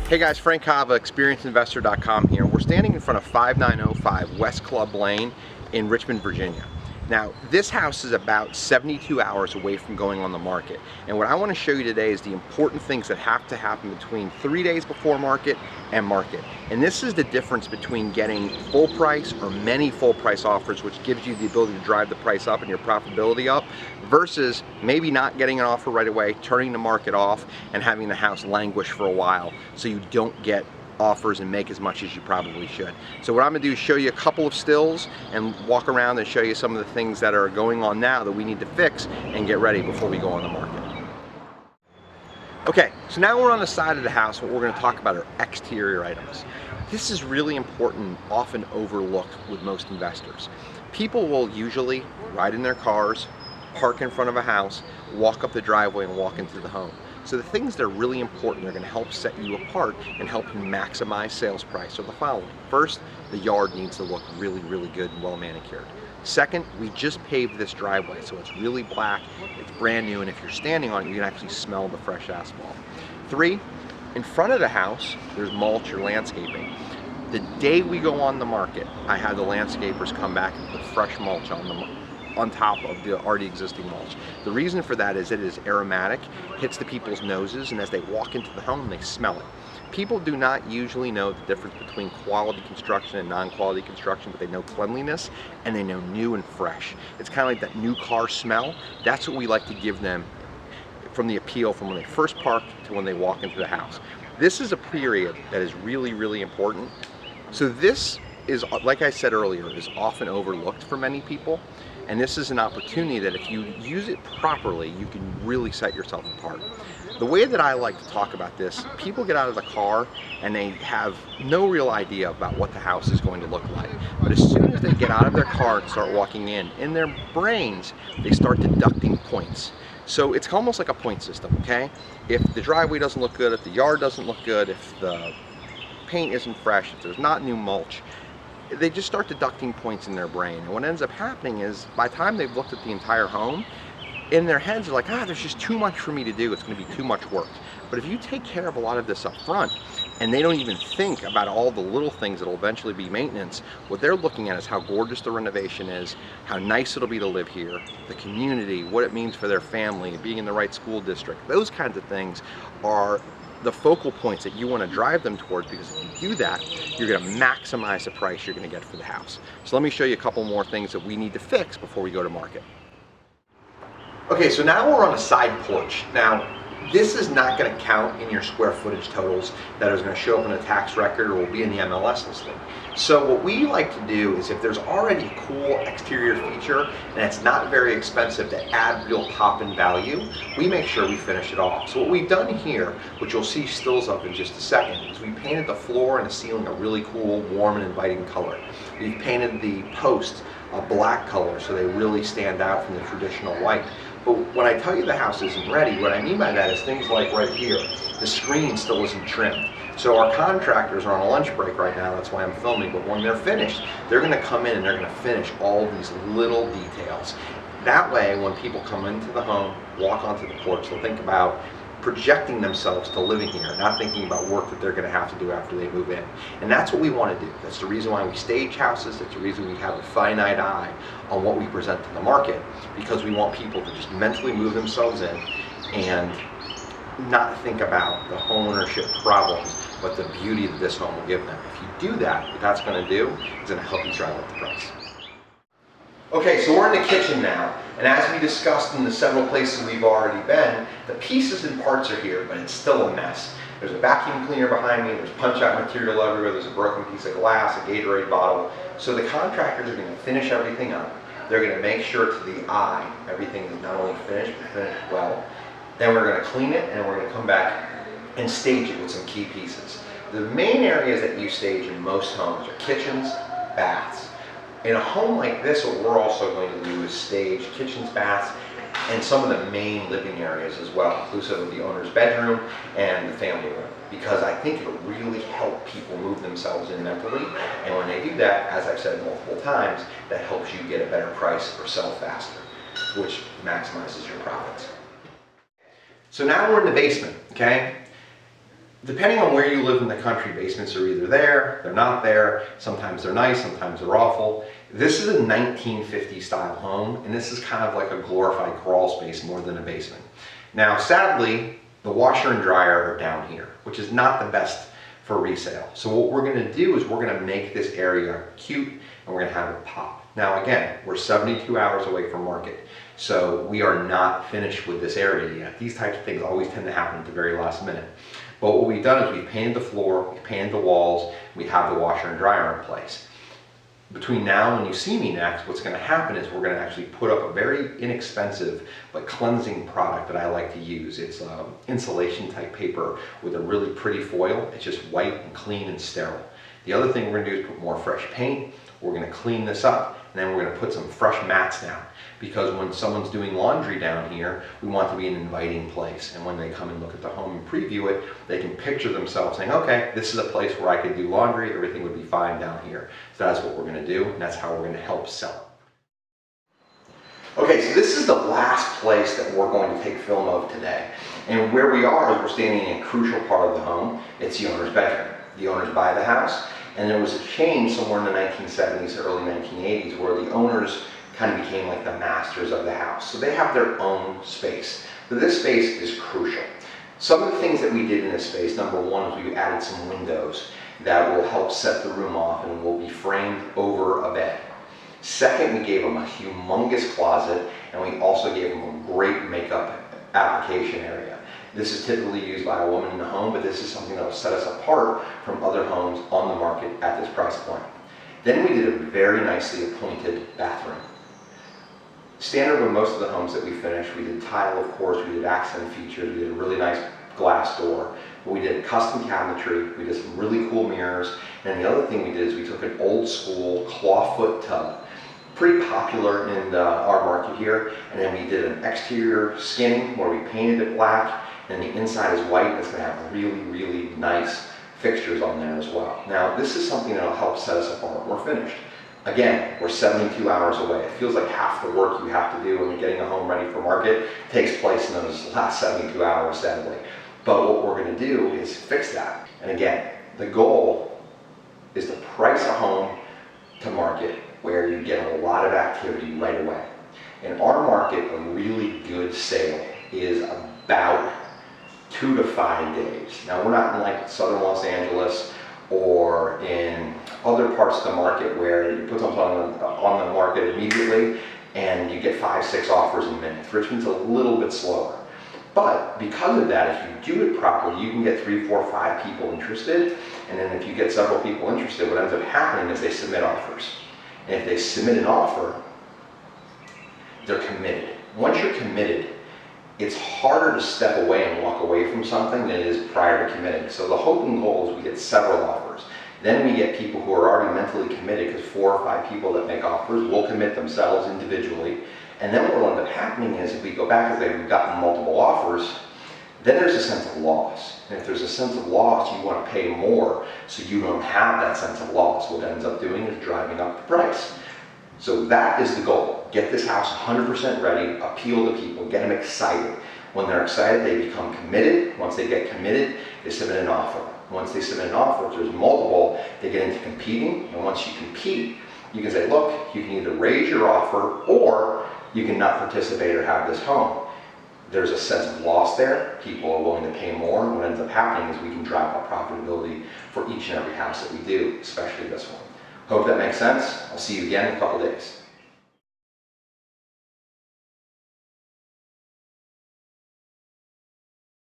Hey guys, Frank Cava, experiencedinvestor.com here. We're standing in front of 5905 West Club Lane in Richmond, Virginia. Now, this house is about 72 hours away from going on the market. And what I want to show you today is the important things that have to happen between 3 days before market and market. And this is the difference between getting full price or many full price offers, which gives you the ability to drive the price up and your profitability up, versus maybe not getting an offer right away, turning the market off, and having the house languish for a while so you don't get offers and make as much as you probably should. So what I'm going to do is show you a couple of stills and walk around and show you some of the things that are going on now that we need to fix and get ready before we go on the market. Okay, so now we're on the side of the house. What we're going to talk about are exterior items. This is really important, often overlooked with most investors. People will usually ride in their cars, park in front of a house, walk up the driveway and walk into the home. So the things that are really important, they're going to help set you apart and help you maximize sales price are the following. First, the yard needs to look really, really good and well manicured. Second, we just paved this driveway, so it's really black, it's brand new, and if you're standing on it, you can actually smell the fresh asphalt. Three, in front of the house, there's mulch or landscaping. The day we go on the market, I had the landscapers come back and put fresh mulch on top of the already existing mulch. The reason for that is it is aromatic, hits the people's noses, and as they walk into the home, they smell it. People do not usually know the difference between quality construction and non-quality construction, but they know cleanliness and they know new and fresh. It's kind of like that new car smell. That's what we like to give them from the appeal from when they first park to when they walk into the house. This is a period that is really, really important. So this is, like I said earlier, is often overlooked for many people. And this is an opportunity that if you use it properly, you can really set yourself apart. The way that I like to talk about this, people get out of the car and they have no real idea about what the house is going to look like. But as soon as they get out of their car and start walking in their brains, they start deducting points. So it's almost like a point system, okay? If the driveway doesn't look good, if the yard doesn't look good, if the paint isn't fresh, if there's not new mulch, they just start deducting points in their brain. And what ends up happening is by the time they've looked at the entire home, in their heads they're like, there's just too much for me to do, it's going to be too much work. But if you take care of a lot of this up front, and they don't even think about all the little things that will eventually be maintenance, what they're looking at is how gorgeous the renovation is, how nice it'll be to live here, the community, what it means for their family, being in the right school district. Those kinds of things are the focal points that you want to drive them towards, because if you do that, you're going to maximize the price you're going to get for the house. So let me show you a couple more things that we need to fix before we go to market. Okay, so now we're on a side porch. Now, this is not going to count in your square footage totals that is going to show up in a tax record or will be in the MLS listing. So what we like to do is if there's already a cool exterior feature and it's not very expensive to add real pop in value, we make sure we finish it off. So what we've done here, which you'll see stills up in just a second, is we painted the floor and the ceiling a really cool, warm and inviting color. We've painted the posts a black color so they really stand out from the traditional white. But when I tell you the house isn't ready, what I mean by that is things like right here, the screen still isn't trimmed. So our contractors are on a lunch break right now, that's why I'm filming, but when they're finished, they're gonna come in and they're gonna finish all these little details. That way, when people come into the home, walk onto the porch, they'll think about projecting themselves to living here, not thinking about work that they're going to have to do after they move in. And that's what we want to do. That's the reason why we stage houses. That's the reason we have a finite eye on what we present to the market, because we want people to just mentally move themselves in and not think about the home ownership problems, but the beauty that this home will give them. If you do that, what that's going to do is going to help you drive up the price. Okay, so we're in the kitchen now, and as we discussed in the several places we've already been, the pieces and parts are here, but it's still a mess. There's a vacuum cleaner behind me, there's punch-out material everywhere, there's a broken piece of glass, a Gatorade bottle. So the contractors are going to finish everything up. They're going to make sure to the eye everything is not only finished, but finished well. Then we're going to clean it, and we're going to come back and stage it with some key pieces. The main areas that you stage in most homes are kitchens, baths. In a home like this, what we're also going to do is stage kitchens, baths, and some of the main living areas as well, inclusive of the owner's bedroom and the family room, because I think it'll really help people move themselves in mentally. And when they do that, as I've said multiple times, that helps you get a better price or sell faster, which maximizes your profits. So now we're in the basement, okay? Depending on where you live in the country, basements are either there, they're not there, sometimes they're nice, sometimes they're awful. This is a 1950 style home, and this is kind of like a glorified crawl space more than a basement. Now, sadly, the washer and dryer are down here, which is not the best for resale. So what we're gonna do is we're gonna make this area cute, and we're gonna have it pop. Now again, we're 72 hours away from market, so we are not finished with this area yet. These types of things always tend to happen at the very last minute. But what we've done is we've painted the floor, we've painted the walls, we have the washer and dryer in place. Between now and when you see me next, what's gonna happen is we're gonna actually put up a very inexpensive but cleansing product that I like to use. It's insulation type paper with a really pretty foil. It's just white and clean and sterile. The other thing we're gonna do is put more fresh paint. We're gonna clean this up, and then we're gonna put some fresh mats down. Because when someone's doing laundry down here, we want to be an inviting place. And when they come and look at the home and preview it, they can picture themselves saying, okay, this is a place where I could do laundry, everything would be fine down here. So that's what we're gonna do, and that's how we're gonna help sell it. Okay, so this is the last place that we're going to take film of today. And where we are is we're standing in a crucial part of the home. It's the owner's bedroom. The owners buy the house, and there was a change somewhere in the 1970s, early 1980s, where the owners kind of became like the masters of the house. So they have their own space. But this space is crucial. Some of the things that we did in this space, number one, is we added some windows that will help set the room off and will be framed over a bed. Second, we gave them a humongous closet, and we also gave them a great makeup application area. This is typically used by a woman in the home, but this is something that will set us apart from other homes on the market at this price point. Then we did a very nicely appointed bathroom. Standard with most of the homes that we finished, we did tile, of course, we did accent features, we did a really nice glass door, but we did custom cabinetry, we did some really cool mirrors, and the other thing we did is we took an old school clawfoot tub, pretty popular in our market here, and then we did an exterior skinning where we painted it black, and the inside is white, and it's going to have really, really nice fixtures on there as well. Now, this is something that will help set us apart when we're finished. Again, we're 72 hours away. It feels like half the work you have to do when you're getting a home ready for market takes place in those last 72 hours, sadly. But what we're gonna do is fix that. And again, the goal is to price a home to market where you get a lot of activity right away. In our market, a really good sale is about 2 to 5 days. Now, we're not in like southern Los Angeles or in other parts of the market where you put something on the market immediately and you get 5, 6 offers in minutes. Richmond's a little bit slower. But because of that, if you do it properly, you can get 3, 4, 5 people interested. And then if you get several people interested, what ends up happening is they submit offers. And if they submit an offer, they're committed. Once you're committed, it's harder to step away and walk away from something than it is prior to committing. So the hope and goal is we get several offers. Then we get people who are already mentally committed, because 4 or 5 people that make offers will commit themselves individually. And then what will end up happening is if we go back and say we've gotten multiple offers, then there's a sense of loss. And if there's a sense of loss, you want to pay more so you don't have that sense of loss. What it ends up doing is driving up the price. So that is the goal. Get this house 100% ready, appeal to people, get them excited. When they're excited, they become committed. Once they get committed, they submit an offer. Once they submit an offer, if there's multiple, they get into competing. And once you compete, you can say, look, you can either raise your offer or you can not participate or have this home. There's a sense of loss there. People are willing to pay more. And what ends up happening is we can drive up profitability for each and every house that we do, especially this one. Hope that makes sense. I'll see you again in a couple days.